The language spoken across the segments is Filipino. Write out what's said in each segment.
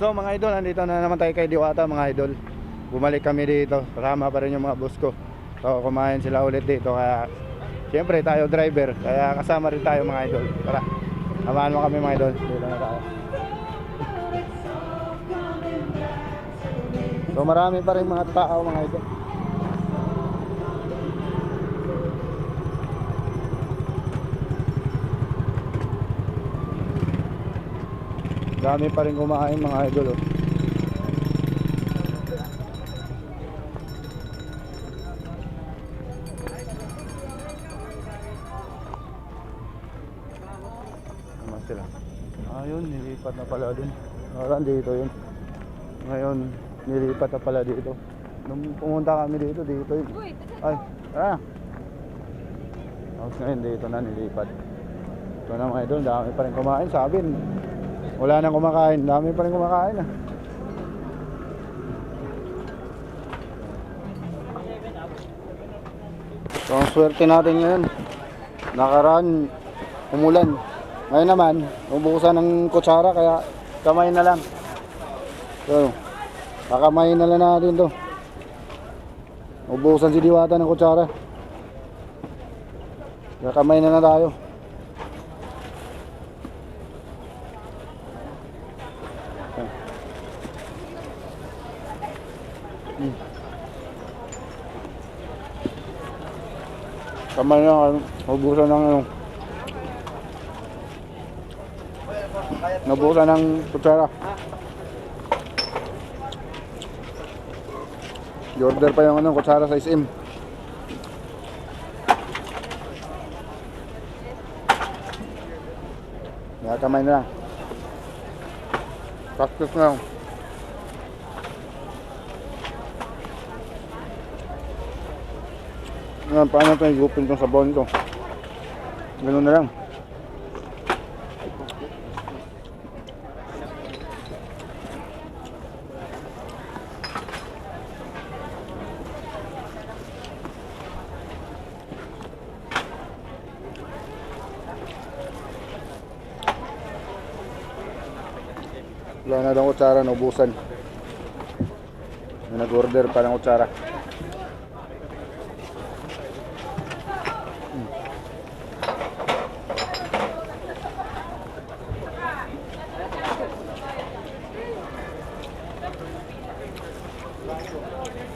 So mga idol, andito na naman tayo kay Diwata mga idol. Bumalik kami dito, kasama pa rin yung mga boss ko. So kumain sila ulit dito, kaya siyempre tayo driver, kaya kasama rin tayo mga idol. Tara, samahan mo kami mga idol. Dito na tayo. So marami pa rin mga tao mga idol. Dami pa rin kumain mga idol oh. Naman sila. Ayun, nilipat na pala dun. Naran dito yun. Ngayon, nilipat na pala dito. Nung pumunta kami dito yun. Ay, tara. Tapos ngayon dito na nilipat. Ito na mga idol, dami pa rin kumain. Sabi, wala nang kumakain, dami pa rin kumakain ah. So ang swerte natin ngayon, nakaraan umulan. Ngayon naman, ubusan ng kutsara, kaya kamay na lang. So, kakamayin na lang natin to. Ubusan si Diwata ng kutsara, kakamay na lang tayo. Kamay na, ubusan ng ano, nabusan ng kutsara. I-order pa yung ano, kutsara sa SM. Kamay na lang. Practice na lang. Ngayon, paano ito igupin itong sabon ito? Ganun na lang. Wala na daw kutsara, naubusan. May nag-order pa ng kutsara.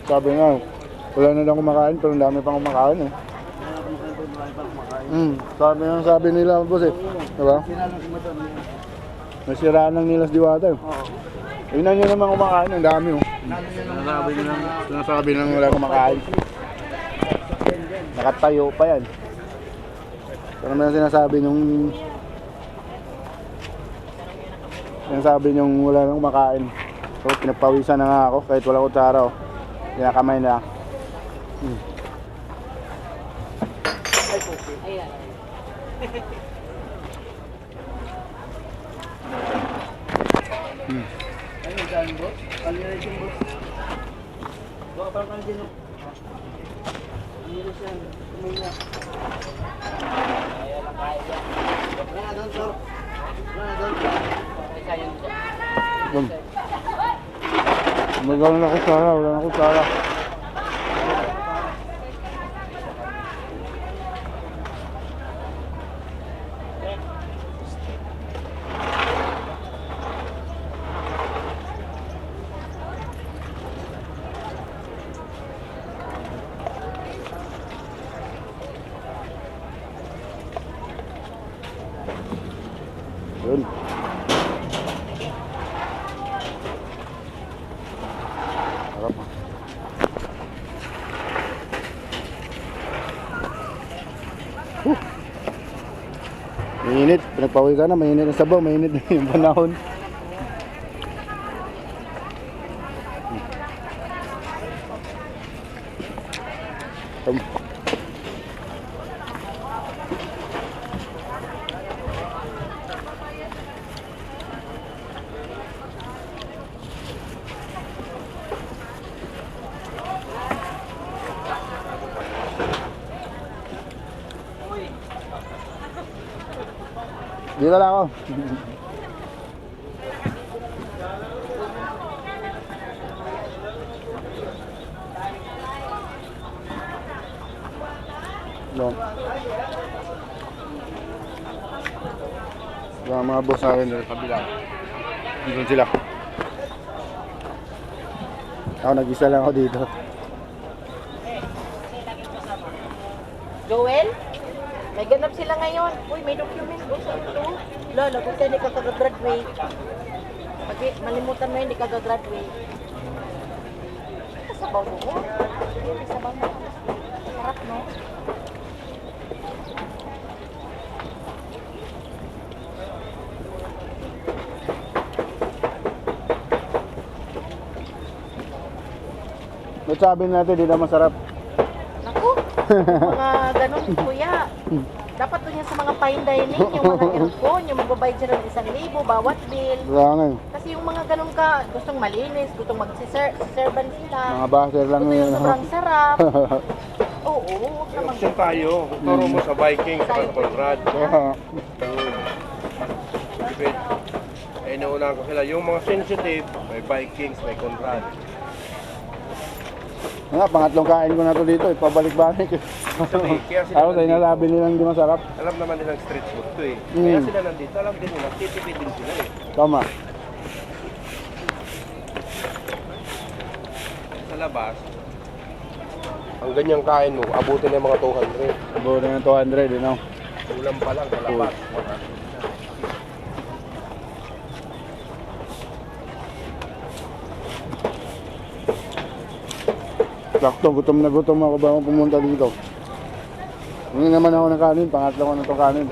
Sabi nga, wala na lang kumakain, pero ang dami pang kumakain eh. Sabi nila boss eh, diba? Nasiraan lang nila sa Diwata eh. Tingnan nyo naman kumakain, ang dami oh. Sinasabi lang wala kumakain. Nakatayo pa yan. Pero naman sinasabi nyong wala nang kumakain. So pinagpawisan na nga ako kahit wala kutsara oh. Kinakamay na lang. Ay, okay. Ayan. Ano dyan, boss? Ano yun yung boss? Baka parang ano din, no? Ano yun siya? Kumaya. Ayaw lang kaya dyan. Wala na doon, sir. Wala na doon. Isa yun dyan. Magawa na kutsara, wala na kutsara. Yun. Harap ah. Mainit, pinagpawi ka na, mainit ang sabaw, mainit na yung panahon. Dito lang ako. No. Yung mga boss natin sa kabila. Doon sila. Ako nag-isa lang ako dito. Joel? May ganap sila ngayon. Uy, may document ko sa ito. Lolo, kung hindi ka kag-graduate. Pag malimutan mo, hindi ka kag-graduate. Kasabaw mo. Kasabaw mo. Sarap, no? Ba't sabi natin, di na masarap? Naku, mga ganun, kuya. Dapat doon yan sa mga fine dining, yung mga aircon, yung magbabayad siya ng 1,000 bawat bill. Wala nga eh. Kasi yung mga ganun ka, gustong malinis, gustong mag-servan sila. Mga baser lang Gusto yun. yung sobrang sarap. Oo, huwag naman. Option tayo. Turo mo sa Vikings at Conrad. Depende. Eh, nauna ko sila. Yung mga sensitive, may Vikings, may Conrad. Nga, pangatlong kain ko na to dito, pabalik-balik. Kaya sila Ako sa'yo nasabi nilang di masarap. Alam naman nilang street food to eh. Kaya sila nandito, alam din nila, titipid din sila eh. Tama. Sa labas, ang ganyang kain mo, abutin na yung mga 200. Buo na yung 200, you know. Ulam pa lang sa labas. Sakto, gutom na gutom ako bago pumunta dito. Hindi naman ako ng kanin, pangatlo ko na itong kanin.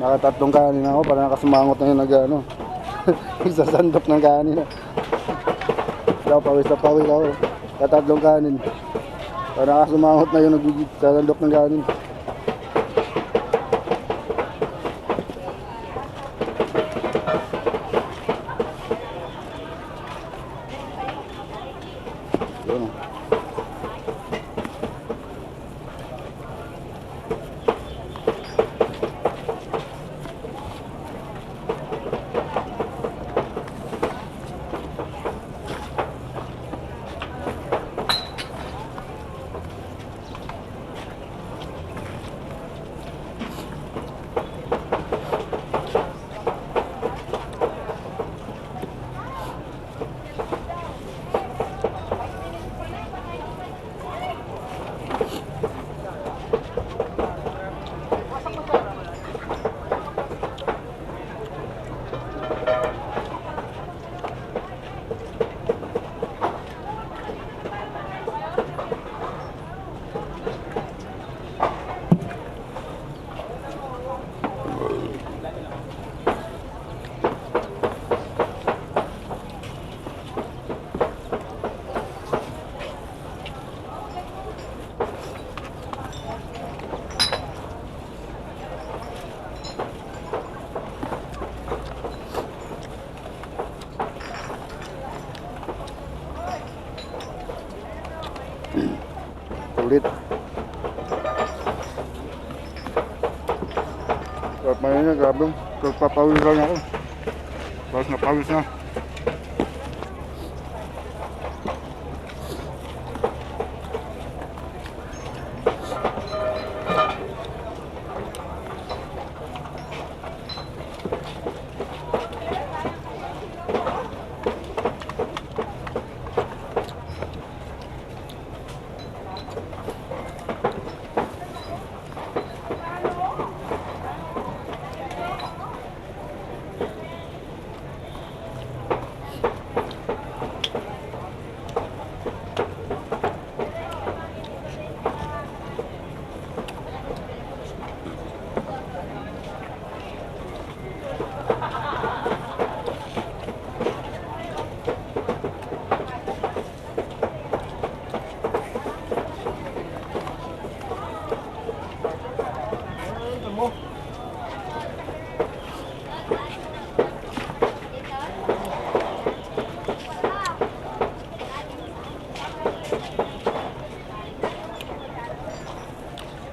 Nakatatlong kanin ako para nakasumangot na yung nag-ano. Sasandok ng kanin. Daw pawis na pawis ako. Katatlong kanin. Para nakasumangot na yung nagsasandok ng kanin. Yun. Ulit. At may grabe. Pagpapawis lang ako. Tapos napawis na.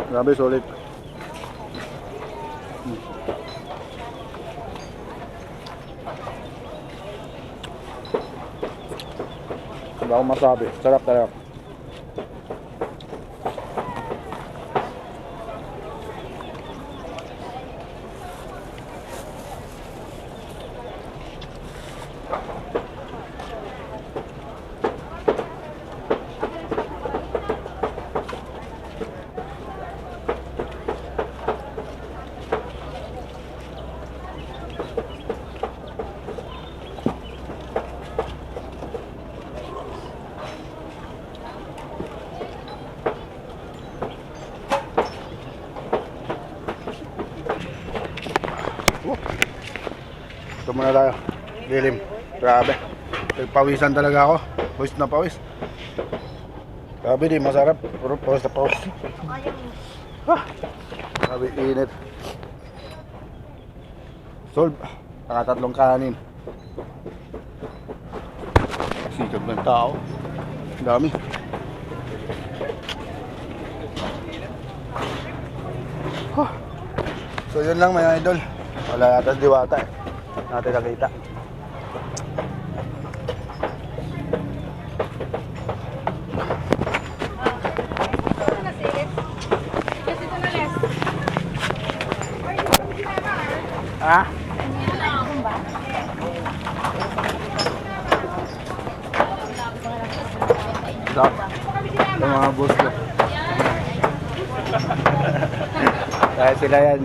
Grabe, solid. Wala akong masabi. Sarap talaga. Ito muna tayo. Lilim. Grabe. Pawisan talaga ako. Pawis na pawis. Grabe, di masarap. Puro pawis na pawis. Ah, grabe, init. Solve. Nakatatlong kanin. Sikap ng tao. Ang dami. Huh. So yun lang mga idol. Wala yata diwata eh. Natin nakita. Ah? Stop. Ito mga boss ko. Dahil sila yan.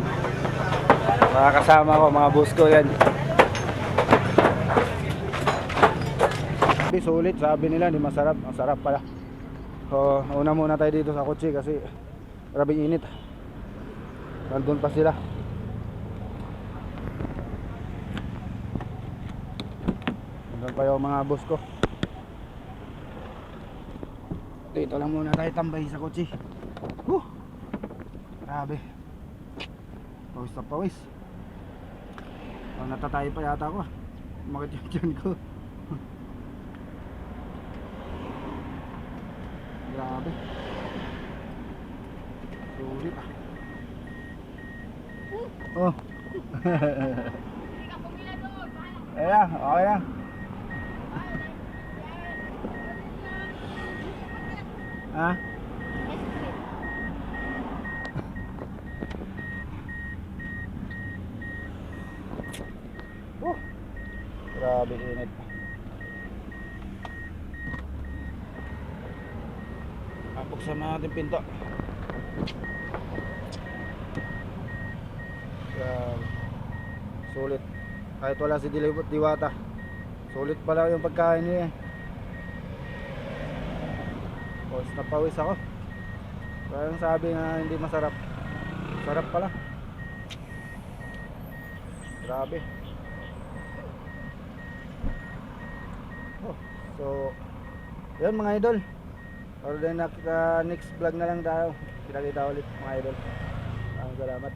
Mga kasama ko, mga boss ko yan. Sulit, sabi nila, hindi masarap. Ang sarap pala. So, una muna tayo dito sa kotse kasi grabing init. Nandun pa sila. Nandun pa yung mga boss ko. Dito lang muna tayo tambay sa kotse. Grabe. Pawis na pawis. Oh, natatay pa yata ako. Makit yung tiyan ko. Grabe. Sulit ah. Oh. Ayan, okay na. Ha? Grabe init. Buksan na natin pinto. Grabe. Sulit. Kahit wala si Diwata, sulit pala yung pagkain niya. Pawis na pawis ako. Kaya yung sabi na hindi masarap, sarap pala. Grabe. So yun mga idol, or then next vlog na lang tayo. Kita ulit mga idol. Salamat.